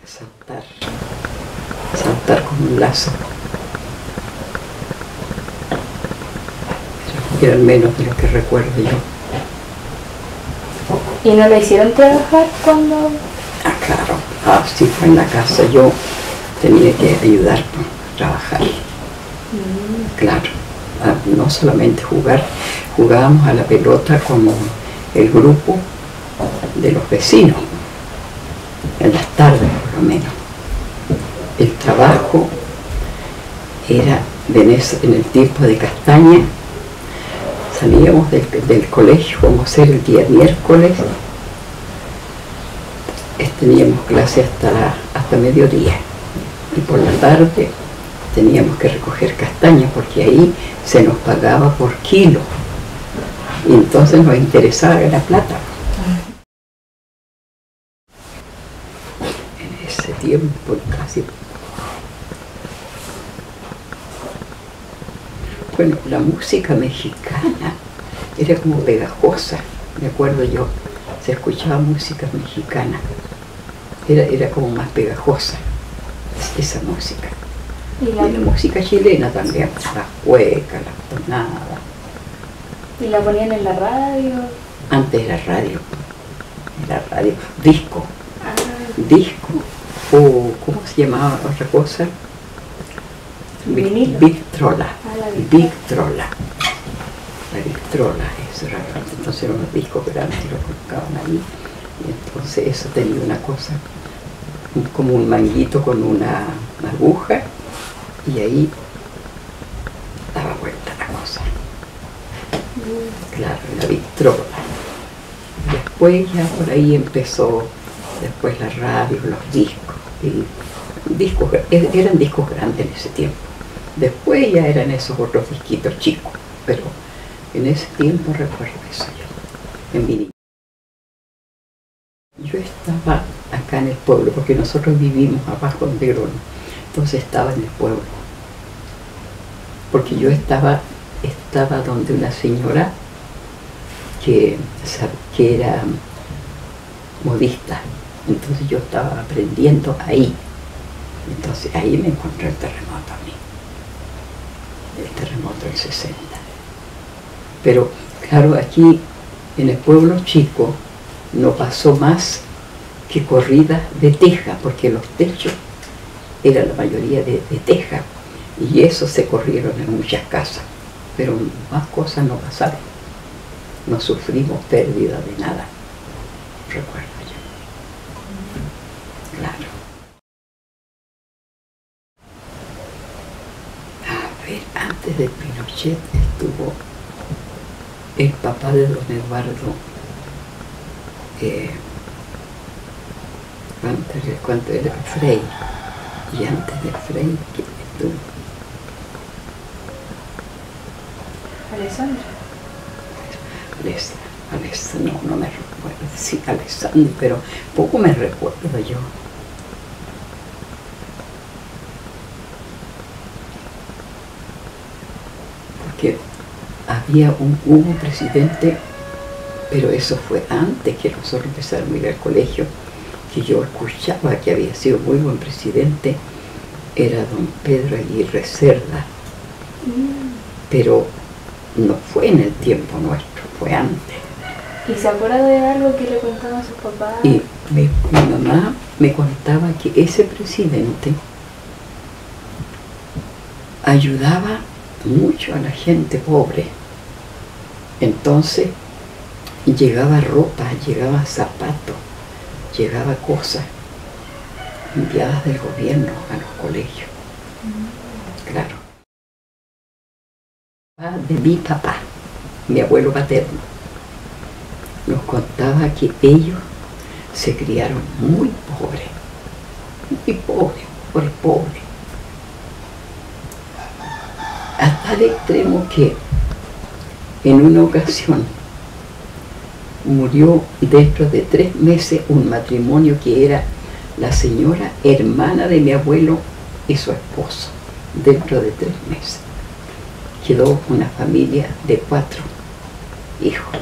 saltar con un lazo. Era al menos de lo que recuerdo yo. ¿Y no la hicieron trabajar cuando...? Ah, claro. Sí, fue en la casa. Yo tenía que ayudar a trabajar. Claro. No solamente jugar. Jugábamos a la pelota como el grupo de los vecinos. En las tardes, por lo menos. El trabajo era en el tiempo de castaña. Salíamos del colegio, como ser el día miércoles, teníamos clase hasta mediodía, y por la tarde teníamos que recoger castañas porque ahí se nos pagaba por kilo, y entonces nos interesaba la plata. En ese tiempo casi... Bueno, la música mexicana era como pegajosa, me acuerdo yo, se escuchaba música mexicana, era como más pegajosa esa música. Y la música chilena también, las cuecas, las tonadas. ¿Y la ponían en la radio? Antes era radio, disco, disco, o ¿cómo se llamaba otra cosa? Victrola, Victrola. La Victrola, eso era, entonces eran unos discos grandes, lo colocaban ahí, y entonces eso tenía una cosa, como un manguito con una aguja, y ahí daba vuelta la cosa. Claro, la Victrola. Después ya por ahí empezó, después la radio, los discos, eran discos grandes en ese tiempo. Después ya eran esos otros disquitos chicos, pero en ese tiempo recuerdo eso yo, en mi niñez. Yo estaba acá en el pueblo, porque nosotros vivimos abajo en Verón, entonces estaba en el pueblo. Porque yo estaba donde una señora que era modista, entonces yo estaba aprendiendo ahí. Entonces ahí me encontré el terremoto a mí, el terremoto del 60. Pero claro, aquí en el pueblo chico no pasó más que corridas de teja, porque los techos eran la mayoría de teja, y eso se corrieron en muchas casas, pero más cosas no pasaron, no sufrimos pérdida de nada, recuerdo yo. Claro. A ver, antes de Pinochet estuvo el papá de don Eduardo, cuando era Frei, y antes de Frei, ¿quién estuvo? Alessandra. No me recuerdo, sí, Alessandro, pero poco me recuerdo yo. Porque hubo un presidente, pero eso fue antes que nosotros empezáramos a ir al colegio, que yo escuchaba que había sido muy buen presidente, era don Pedro Aguirre Cerda, pero no fue en el tiempo nuestro, fue antes. ¿Y se acuerda de algo que le contaba a sus papás? Y mi mamá me contaba que ese presidente ayudaba mucho a la gente pobre. Entonces llegaba ropa, llegaba zapatos, llegaba cosas enviadas del gobierno a los colegios. Claro. De mi papá, mi abuelo paterno, nos contaba que ellos se criaron muy pobres, por pobres, a tal extremo que en una ocasión murió dentro de 3 meses un matrimonio que era la señora hermana de mi abuelo y su esposo, dentro de 3 meses. Quedó una familia de 4 hijos.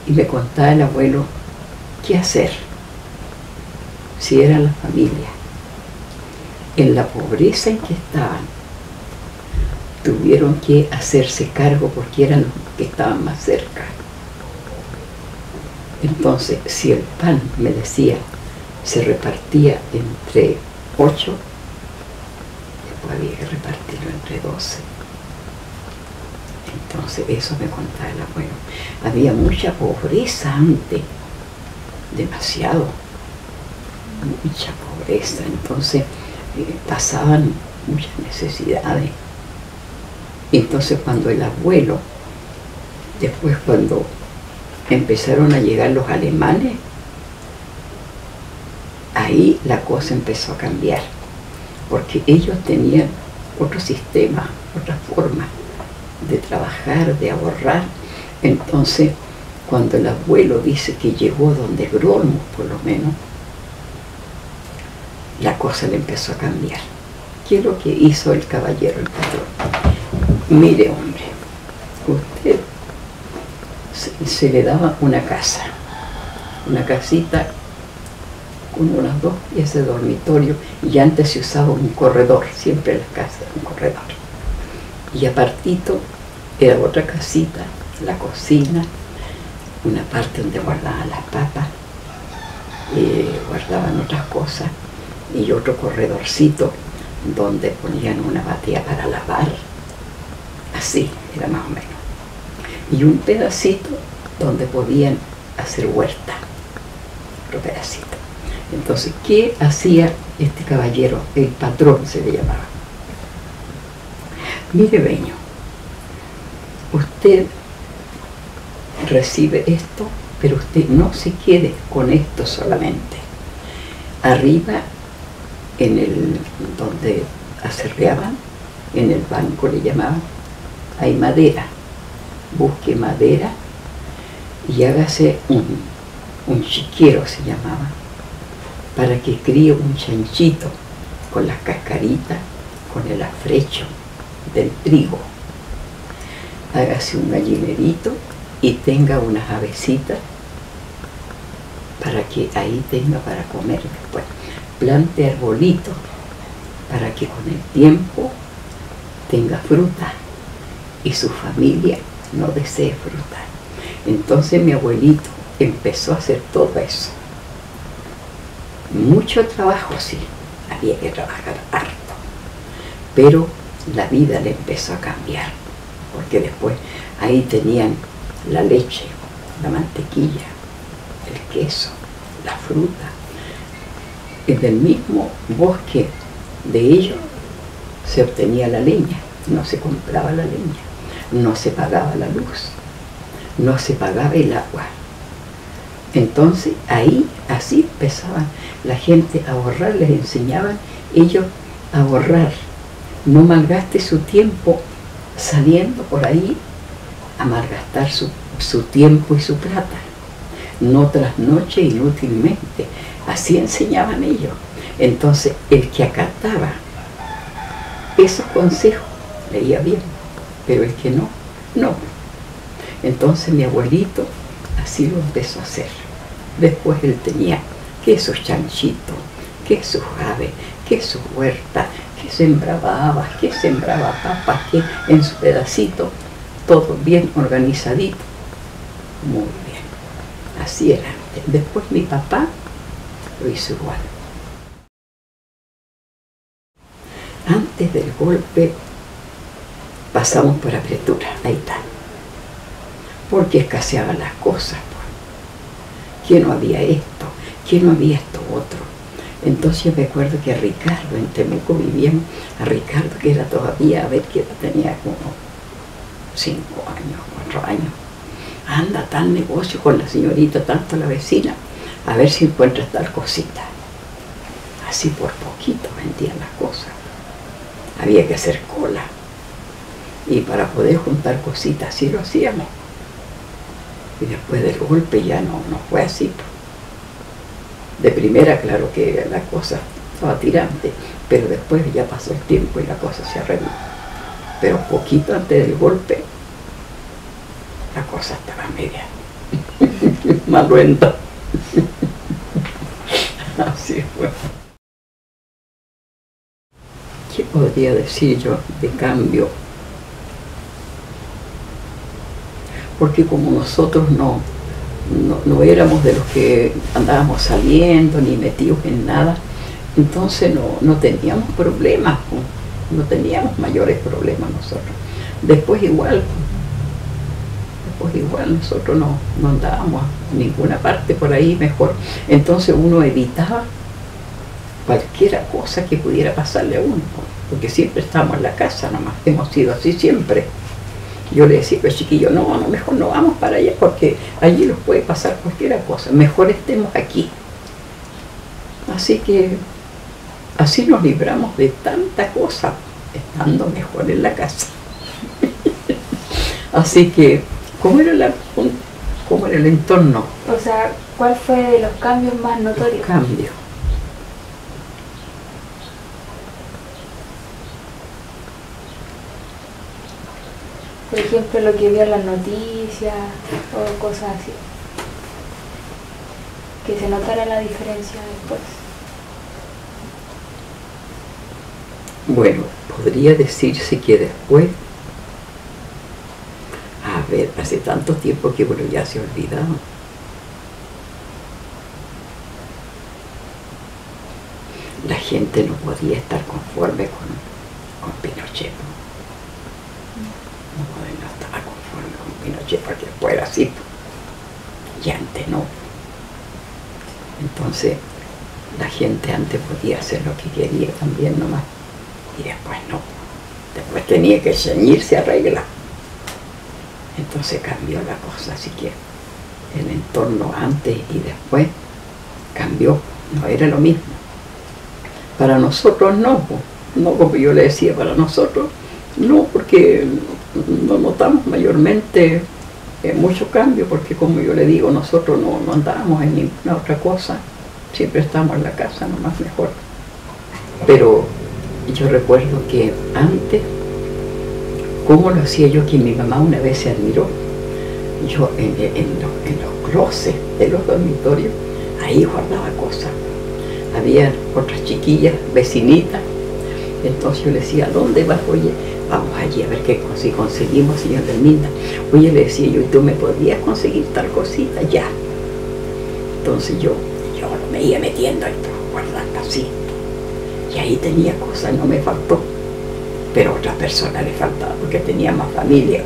Y me contaba el abuelo qué hacer. si era la familia, en la pobreza en que estaban, tuvieron que hacerse cargo porque eran los que estaban más cerca. Entonces, si el pan, me decía, se repartía entre 8, después había que repartirlo entre 12. Entonces, eso me contaba el abuelo. Había mucha pobreza antes, demasiado, mucha pobreza. Entonces, pasaban muchas necesidades. Entonces, cuando el abuelo, después cuando empezaron a llegar los alemanes, ahí la cosa empezó a cambiar, porque ellos tenían otro sistema, otra forma de trabajar, de ahorrar. Entonces, cuando el abuelo dice que llegó donde Grolmo, por lo menos, la cosa le empezó a cambiar. ¿Qué es lo que hizo el caballero, el patrón? Mire, hombre, usted se le daba una casa, una casita con unas 2 piezas de dormitorio, y antes se usaba un corredor, siempre en las casas un corredor. Y apartito era otra casita, la cocina, una parte donde guardaban las papas, guardaban otras cosas, y otro corredorcito donde ponían una batea para lavar, así era más o menos. Y un pedacito donde podían hacer huerta, otro pedacito. Entonces, ¿qué hacía este caballero? El patrón se le llamaba. Mire, Beño, usted recibe esto, pero usted no se quede con esto solamente. Arriba, en el donde aserreaban, en el banco le llamaban, hay madera. Busque madera y hágase un chiquero, se llamaba, para que críe un chanchito con las cascaritas, con el afrecho del trigo. Hágase un gallinerito y tenga unas avecitas para que ahí tenga para comer después. Plante arbolitos para que con el tiempo tenga fruta y su familia no desee fruta. Entonces mi abuelito empezó a hacer todo eso. Mucho trabajo, sí, había que trabajar harto, pero la vida le empezó a cambiar, porque después ahí tenían la leche, la mantequilla, el queso, la fruta. En el mismo bosque de ellos se obtenía la leña, no se compraba la leña, no se pagaba la luz, no se pagaba el agua. Entonces ahí así empezaba la gente a ahorrar, les enseñaban ellos a ahorrar. No malgaste su tiempo saliendo por ahí a malgastar su tiempo y su plata. No trasnoche inútilmente. Así enseñaban ellos. Entonces el que acataba esos consejos leía bien, pero el que no, no. Entonces mi abuelito así lo empezó a hacer. Después él tenía que sus chanchitos, que sus aves, que su huerta, que sembraba habas, que sembraba papas, que en su pedacito, todo bien organizadito. Muy bien, así era. Después mi papá lo hizo igual. Antes del golpe pasamos por apretura, ahí está, porque escaseaban las cosas, pues. Que no había esto, que no había esto otro. Entonces me acuerdo que a Ricardo, en Temuco vivían, a Ricardo, que era todavía, a ver qué edad tenía, como 5 años, 4 años. Anda tal negocio con la señorita, tanto la vecina, a ver si encuentras tal cosita. Así por poquito vendían las cosas. Había que hacer cola. Y para poder juntar cositas, así lo hacíamos. Y después del golpe ya no fue así. De primera, claro que la cosa estaba tirante, pero después ya pasó el tiempo y la cosa se arregló. Pero poquito antes del golpe, la cosa estaba media maluenta. Así. podría decir yo de cambio? Porque como nosotros no éramos de los que andábamos saliendo ni metidos en nada, entonces no teníamos problemas, no teníamos mayores problemas nosotros. Después igual nosotros no andábamos a ninguna parte por ahí mejor, entonces uno evitaba cualquier cosa que pudiera pasarle a uno, porque siempre estábamos en la casa nomás, hemos sido así siempre. Yo le decía, pues chiquillo, mejor no vamos para allá porque allí nos puede pasar cualquier cosa, mejor estemos aquí. Así que así nos libramos de tanta cosa, estando mejor en la casa. Así que, ¿cómo era el entorno? O sea, ¿cuál fue de los cambios más notorios? Los cambios. Por ejemplo, lo que vio en las noticias o cosas así. Que se notara la diferencia después. Bueno, podría decirse que después, a ver, hace tanto tiempo que bueno, ya se ha olvidado. La gente no podía estar conforme con Pinochet. No estaba conforme con Pinochet porque fuera así. Y antes no. Entonces, la gente antes podía hacer lo que quería también nomás. Y después no. Después tenía que ceñirse a regla. Entonces cambió la cosa, así que el entorno antes y después cambió, no era lo mismo. Para nosotros no, como yo le decía, para nosotros no, porque no notamos mayormente mucho cambio, porque como yo le digo, nosotros no andábamos en ninguna otra cosa, siempre estábamos en la casa, nomás mejor. Pero yo recuerdo que antes, ¿cómo lo hacía yo? Que mi mamá una vez se admiró. Yo en los closets de los dormitorios, ahí guardaba cosas. Había otras chiquillas, vecinitas. Entonces yo le decía, ¿dónde vas? Oye, vamos allí a ver si conseguimos, señor Herminda. Oye, le decía yo, ¿y tú me podrías conseguir tal cosita? Ya. Entonces yo me iba metiendo ahí, guardando así. Y ahí tenía cosas, no me faltó. Pero a otras personas les faltaba porque tenía más familia.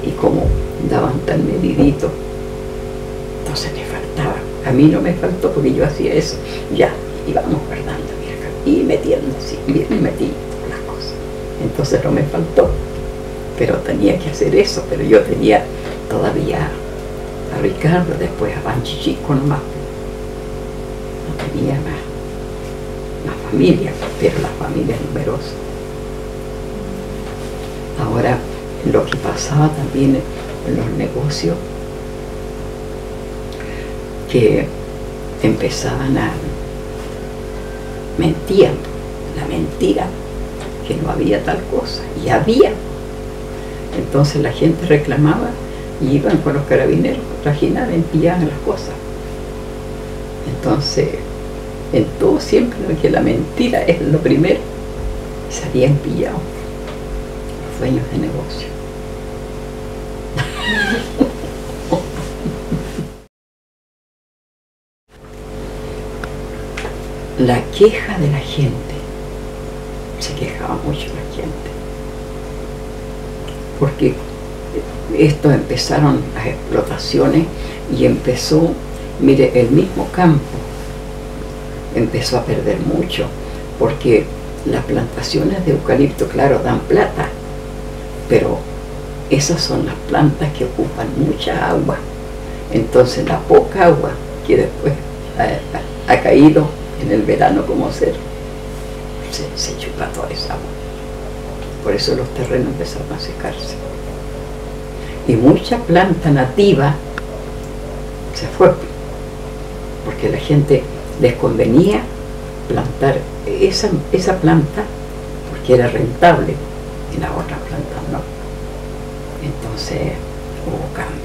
Y como daban tan medidito, entonces les faltaba. A mí no me faltó porque yo hacía eso. Ya, íbamos guardando, mira, y metiendo así, bien metido las cosas. Entonces no me faltó. Pero tenía que hacer eso. Pero yo tenía todavía a Ricardo, después a Banchi Chico nomás. No tenía más familia, pero la familia es numerosa. Ahora, lo que pasaba también en los negocios, que empezaban a mentir, la mentira, que no había tal cosa, y había. Entonces la gente reclamaba y iban con los carabineros, trajinaban y pillaban las cosas. Entonces, en todo siempre que la mentira es lo primero, se habían pillado los dueños de negocio. La queja de la gente, se quejaba mucho la gente, porque esto empezaron las explotaciones y empezó, mire, el mismo campo empezó a perder mucho, porque las plantaciones de eucalipto, claro, dan plata, pero esas son las plantas que ocupan mucha agua. Entonces la poca agua que después ha caído en el verano como se chupa toda esa agua. Por eso los terrenos empezaron a secarse. Y mucha planta nativa se fue, porque la gente les convenía plantar esa planta porque era rentable y las otras plantas no. Entonces hubo cambio.